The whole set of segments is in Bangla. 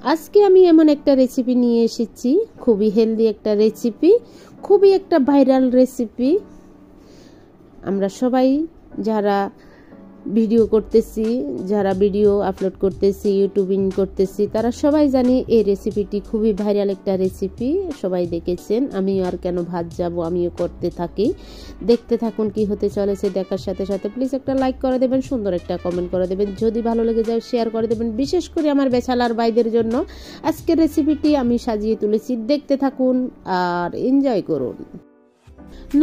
আজকে আমি এমন একটা রেসিপি নিয়ে এসেছি, খুবই হেলদি একটা রেসিপি, খুবই একটা ভাইরাল রেসিপি। আমরা সবাই যারা ভিডিও করতেছি, যারা ভিডিও আপলোড করতেছি, ইউটিউবিং করতেছি, তারা সবাই জানি এই রেসিপিটি খুবই ভাইরাল একটা রেসিপি, সবাই দেখেছেন। আমিও আর কেন ভাত যাব, আমিও করতে থাকি। দেখতে থাকুন কি হতে চলেছে। দেখার সাথে সাথে প্লিজ একটা লাইক করে দেবেন, সুন্দর একটা কমেন্ট করে দেবেন, যদি ভালো লেগে যায় শেয়ার করে দেবেন। বিশেষ করে আমার বেচালার ভাইদের জন্য আজকের রেসিপিটি আমি সাজিয়ে তুলেছি, দেখতে থাকুন আর এনজয় করুন।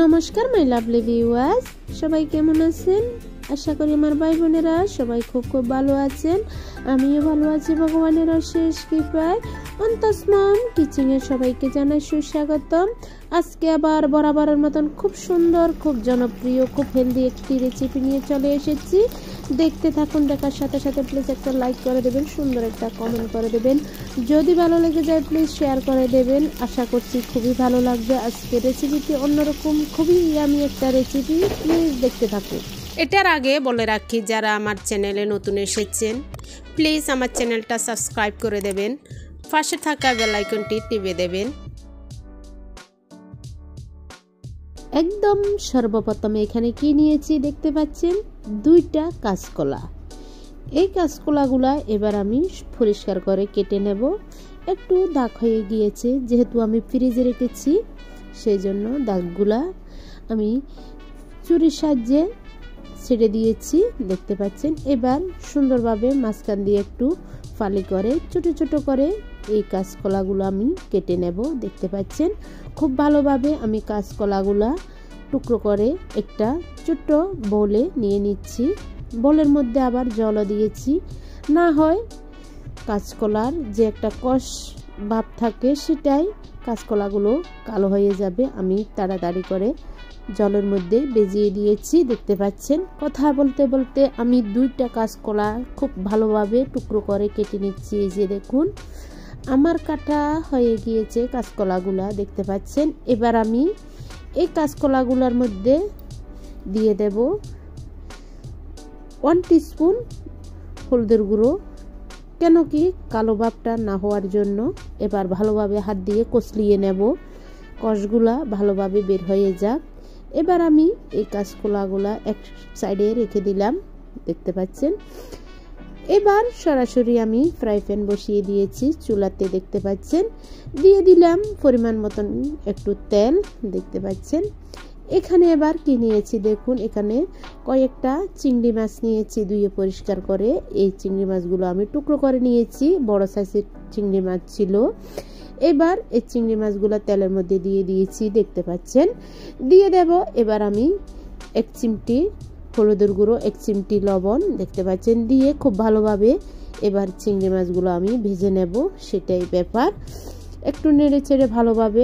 নমস্কার মাই লাভলি ভিউয়ার্স, সবাই কেমন আছেন? আশা করি আমার ভাই বোনেরা সবাই খুব ভালো আছেন। আমিও ভালো আছি ভগবানের অশেষ কৃপায়। অন্তসমম কিচেনে সবাইকে জানাই সুস্বাগতম। আজকে আবার বরাবরের মতন খুব সুন্দর, খুব জনপ্রিয়, খুব হেলদি একটি রেসিপি নিয়ে চলে এসেছি। দেখতে থাকুন, দেখার সাথে সাথে প্লিজ একটা লাইক করে দেবেন, সুন্দর একটা কমেন্ট করে দেবেন, যদি ভালো লেগে যায় প্লিজ শেয়ার করে দেবেন। আশা করছি খুবই ভালো লাগবে। আজকের রেসিপিটি অন্যরকম, খুবই ইয়ামি একটা রেসিপি, প্লিজ দেখতে থাকুন। এটার আগে বলে রাখি, যারা আমার চ্যানেলে নতুন এসেছেন প্লিজ আমার চ্যানেলটা সাবস্ক্রাইব করে দেবেন, পাশে থাকা বেল আইকনটি টিপে দেবেন। একদম সর্বপ্রথমে এখানে কি নিয়েছি দেখতে পাচ্ছেন, 2টা কাঁচকলা। এই কাঁচকলাগুলা এবার আমি পরিষ্কার করে কেটে নেব। একটু দাগ হয়ে গিয়েছে, যেহেতু আমি ফ্রিজে রেখেছি সেই জন্য দাগগুলা আমি ছুরির সাহায্যে ছেড়ে দিয়েছি, দেখতে পাচ্ছেন। এবার সুন্দরভাবে মাঝখান দিয়ে একটু ফালি করে ছোট ছোট করে এই কাঁচকলাগুলো আমি কেটে নেব, দেখতে পাচ্ছেন। খুব ভালোভাবে আমি কাঁচকলাগুলা টুকরো করে একটা ছোট্ট বোলে নিয়ে নিচ্ছি। বোলের মধ্যে আবার জলও দিয়েছি, না হয় কাঁচকলার যে একটা কষ ভাব থাকে সেটাই কাঁচকলাগুলো কালো হয়ে যাবে। আমি তাড়াতাড়ি করে জলের মধ্যে ভিজিয়ে দিয়েছি, দেখতে পাচ্ছেন। কথা বলতে বলতে আমি 2টা কাঁচকলা খুব ভালোভাবে টুকরো করে কেটে নিচ্ছি। এই যে দেখুন আমার কাটা হয়ে গিয়েছে কাঁচকলাগুলা, দেখতে পাচ্ছেন। এবার আমি এই কাঁচকলাগুলোর মধ্যে দিয়ে দেব 1 টিস্পুন হলুদের গুঁড়ো, কেন কি কালো ভাবটা না হওয়ার জন্য। এবার ভালোভাবে হাত দিয়ে কষলিয়ে নেব, কষগুলা ভালোভাবে বের হয়ে যাক। এবার আমি এই কাঁচকলাগুলা এক সাইডে রেখে দিলাম, দেখতে পাচ্ছেন। এবার সরাসরি আমি ফ্রাই প্যান বসিয়ে দিয়েছি চুলাতে, দেখতে পাচ্ছেন। দিয়ে দিলাম পরিমাণ মতন একটু তেল, দেখতে পাচ্ছেন। এখানে এবার কি নিয়েছি দেখুন, এখানে কয়েকটা চিংড়ি মাছ নিয়েছি ধুয়ে পরিষ্কার করে। এই চিংড়ি মাছগুলো আমি টুকরো করে নিয়েছি, বড় সাইজের চিংড়ি মাছ ছিল। এবার এই চিংড়ি মাছগুলো তেলের মধ্যে দিয়ে দিয়েছি, দেখতে পাচ্ছেন। দিয়ে দেব এবার আমি 1 চিমটি হলুদের গুঁড়ো, 1 চিমটি লবণ, দেখতে পাচ্ছেন, দিয়ে খুব ভালোভাবে এবার চিংড়ি মাছগুলো আমি ভেজে নেব, সেটাই ব্যাপার। একটু নেড়ে চেড়ে ভালোভাবে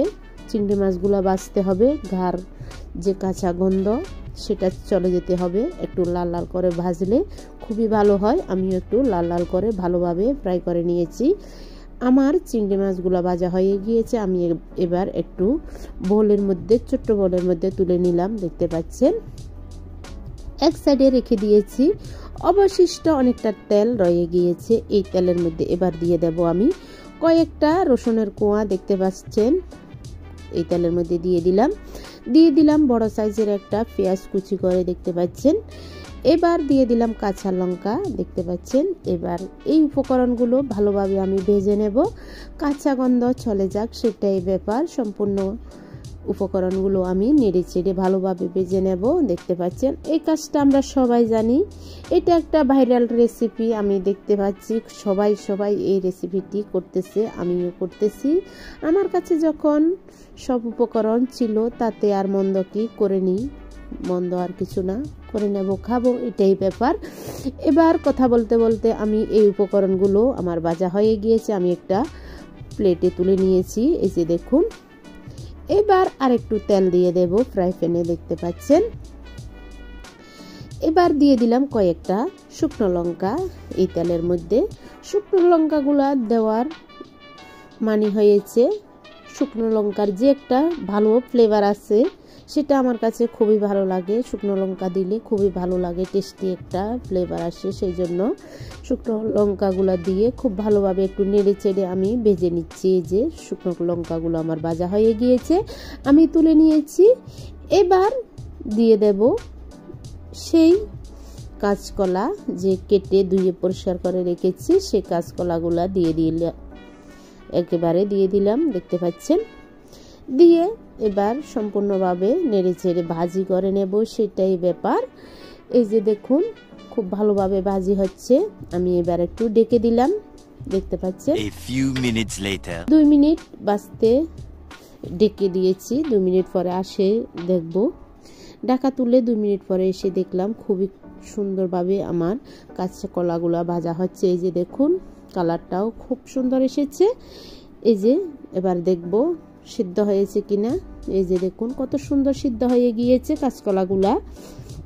চিংড়ি মাছগুলো ভাজতে হবে, ঘাড় যে কাঁচা গন্ধ সেটা চলে যেতে হবে। একটু লাল লাল করে ভাজলে খুবই ভালো হয়। আমিও একটু লাল লাল করে ভালোভাবে ফ্রাই করে নিয়েছি। আমার চিংড়ি মাছগুলো ভাজা হয়ে গিয়েছে, আমি এবার একটু বোলের মধ্যে, ছোট্ট বোলের মধ্যে তুলে নিলাম, দেখতে পাচ্ছেন। এক সাইডে রেখে দিয়েছি। অবশিষ্ট অনেকটা তেল রয়ে গিয়েছে, এই তেলের মধ্যে এবার দিয়ে দেব আমি কয়েকটা রসুনের কোয়া, দেখতে পাচ্ছেন। এই তেলের মধ্যে দিয়ে দিলাম বড় সাইজের একটা পেঁয়াজ কুচি করে, দেখতে পাচ্ছেন। এবার দিয়ে দিলাম কাঁচা লঙ্কা, দেখতে পাচ্ছেন। এবার এই উপকরণগুলো ভালোভাবে আমি ভেজে নেব, কাঁচা গন্ধ চলে যাক, সেটাই ব্যাপার। সম্পূর্ণ উপকরণগুলো আমি নেড়ে চেড়ে ভালোভাবে ভেজে নেব, দেখতে পাচ্ছেন। এই কাজটা আমরা সবাই জানি, এটা একটা ভাইরাল রেসিপি। আমি দেখতে পাচ্ছি সবাই এই রেসিপিটি করতেছে, আমিও করতেছি। আমার কাছে যখন সব উপকরণ ছিল তাতে আর মন্দ কি, করে নিই, মন্দ আর কিছু না, করে নেব, খাবো, এটাই ব্যাপার। এবার কথা বলতে বলতে আমি এই উপকরণগুলো আমার ভাজা হয়ে গিয়েছে, আমি একটা প্লেটে তুলে নিয়েছি, এই যে দেখুন। এবার আরেকটু তেল দিয়ে দেব ফ্রাই প্যানে, দেখতে পাচ্ছেন। এবার দিয়ে দিলাম কয়েকটা শুকনো লঙ্কা এই তেলের মধ্যে। শুকনো লঙ্কাগুলা দেওয়ার মানে হয়েছে শুকনো লঙ্কার যে একটা ভালো ফ্লেভার আছে সেটা আমার কাছে খুবই ভালো লাগে। শুকনো লঙ্কা দিলে খুবই ভালো লাগে, টেস্টি একটা ফ্লেভার আসে, সেই জন্য শুকনো লঙ্কাগুলো দিয়ে খুব ভালোভাবে একটু নেড়ে চেড়ে আমি ভেজে নিচ্ছি। এই যে শুকনো লঙ্কাগুলো আমার ভাজা হয়ে গিয়েছে, আমি তুলে নিয়েছি। এবার দিয়ে দেব সেই কাঁচকলা যে কেটে ধুয়ে পরিষ্কার করে রেখেছি, সেই কাঁচকলাগুলো একেবারে দিয়ে দিলাম, দেখতে পাচ্ছেন। দিয়ে এবার সম্পূর্ণভাবে নেড়ে চেড়ে ভাজি করে নেব, সেটাই ব্যাপার। এই যে দেখুন খুব ভালোভাবে ভাজি হচ্ছে, আমি এবার একটু ডেকে দিলাম, দেখতে পাচ্ছেন। 2 মিনিট বাজতে ডেকে দিয়েছি, 2 মিনিট পরে আসে দেখব, ঢাকা তুলে 2 মিনিট পরে এসে দেখলাম খুবই সুন্দরভাবে আমার কাঁচা কলাগুলা ভাজা হচ্ছে। এই যে দেখুন কালারটাও খুব সুন্দর এসেছে। এই যে এবার দেখব সিদ্ধ হয়েছে কিনা। এই যে দেখুন কত সুন্দর সিদ্ধ হয়ে গিয়েছে কাঁচকলাগুলা।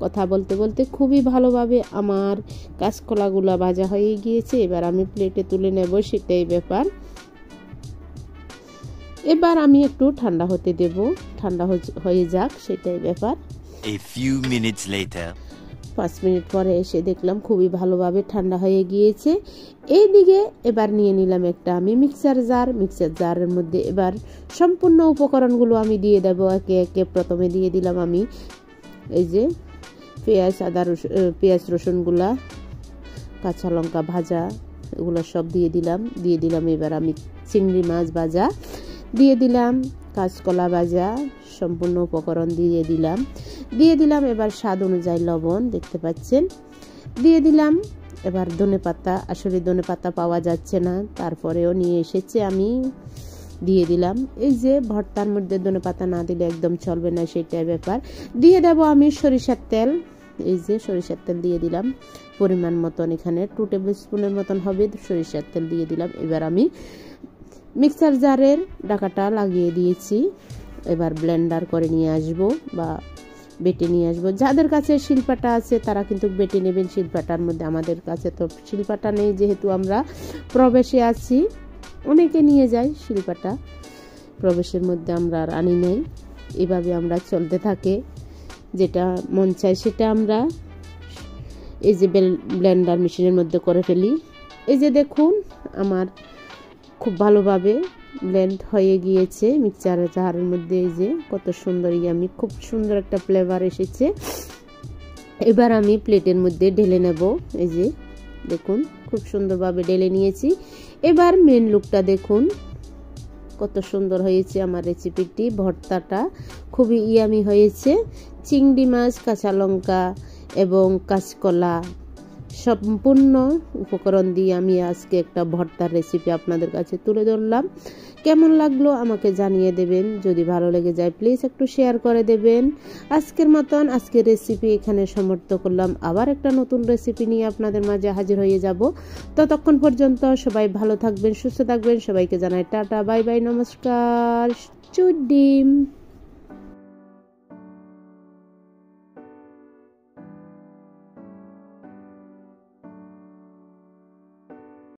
কথা বলতে বলতে খুবই ভালোভাবে আমার কাঁচকলাগুলা ভাজা হয়ে গিয়েছে। এবার আমি প্লেটে তুলে নেব, সেটাই ব্যাপার। এবার আমি একটু ঠান্ডা হতে দেব, ঠান্ডা হয়ে যাক, সেটাই ব্যাপার। 5 মিনিট পরে এসে দেখলাম খুবই ভালোভাবে ঠান্ডা হয়ে গিয়েছে। এইদিকে এবার নিয়ে নিলাম একটা আমি মিক্সার জারের মধ্যে এবার সম্পূর্ণ উপকরণগুলো আমি দিয়ে দেব একে একে। প্রথমে দিয়ে দিলাম আমি এই যে পেঁয়াজ রসুনগুলা, কাঁচা লঙ্কা ভাজা, এগুলো সব দিয়ে দিলাম। এবার আমি চিংড়ি মাছ ভাজা দিয়ে দিলাম, কাঁচকলা ভাজা, সম্পূর্ণ উপকরণ দিয়ে দিলাম। এবার স্বাদ অনুযায়ী লবণ, দেখতে পাচ্ছেন, দিয়ে দিলাম। এবার ধনেপাতা, আসলে ধনেপাতা পাওয়া যাচ্ছে না, তারপরেও নিয়ে এসেছে, আমি দিয়ে দিলাম। এই যে ভর্তার মধ্যে ধনেপাতা না দিলে একদম চলবে না, সেটাই ব্যাপার। দিয়ে দেব আমি সরিষার তেল, এই যে সরিষার তেল দিয়ে দিলাম পরিমাণ মতন, এখানে 2 টেবিল স্পুনের মতন হবে সরিষার তেল দিয়ে দিলাম। এবার আমি মিক্সার জারের ঢাকাটা লাগিয়ে দিয়েছি। এবার ব্লেন্ডার করে নিয়ে আসব বা বেটে নিয়ে আসব। যাদের কাছে শিলপাটা আছে তারা কিন্তু বেটে নেবেন শিলপাটার মধ্যে। আমাদের কাছে তো শিলপাটা নেই, যেহেতু আমরা প্রবেশে আছি, অনেকে নিয়ে যায় শিলপাটা, প্রবেশের মধ্যে আমরা আর আনি নেই। এভাবে আমরা চলতে থাকে, যেটা মন চায় সেটা আমরা এই যে ব্লেন্ডার মেশিনের মধ্যে করে ফেলি। এই যে দেখুন আমার খুব ভালোভাবে ব্লেন্ড হয়ে গিয়েছে মিক্সচার জারের মধ্যে। এই যে কত সুন্দর ইয়ামি, খুব সুন্দর একটা ফ্লেভার এসেছে। এবার আমি প্লেটের মধ্যে ঢেলে নেব। এই যে দেখুন খুব সুন্দরভাবে ঢেলে নিয়েছি। এবার মেন লুকটা দেখুন কত সুন্দর হয়েছে আমার রেসিপিটি। ভর্তাটা খুবই ইয়ামি হয়েছে। চিংড়ি মাছ, কাঁচা লঙ্কা এবং কাঁচকলা সম্পূর্ণ উপকরণ দিয়ে আমি আজকে একটা ভর্তার রেসিপি আপনাদের কাছে তুলে ধরলাম। কেমন লাগলো আমাকে জানিয়ে দেবেন। যদি ভালো লেগে যায় প্লিজ একটু শেয়ার করে দেবেন। আজকের মতন আজকের রেসিপি এখানে সমাপ্ত করলাম। আবার একটা নতুন রেসিপি নিয়ে আপনাদের মাঝে হাজির হয়ে যাব। ততক্ষণ পর্যন্ত সবাই ভালো থাকবেন, সুস্থ থাকবেন। সবাইকে জানাই টাটা, বাই বাই, নমস্কার, চুডিম।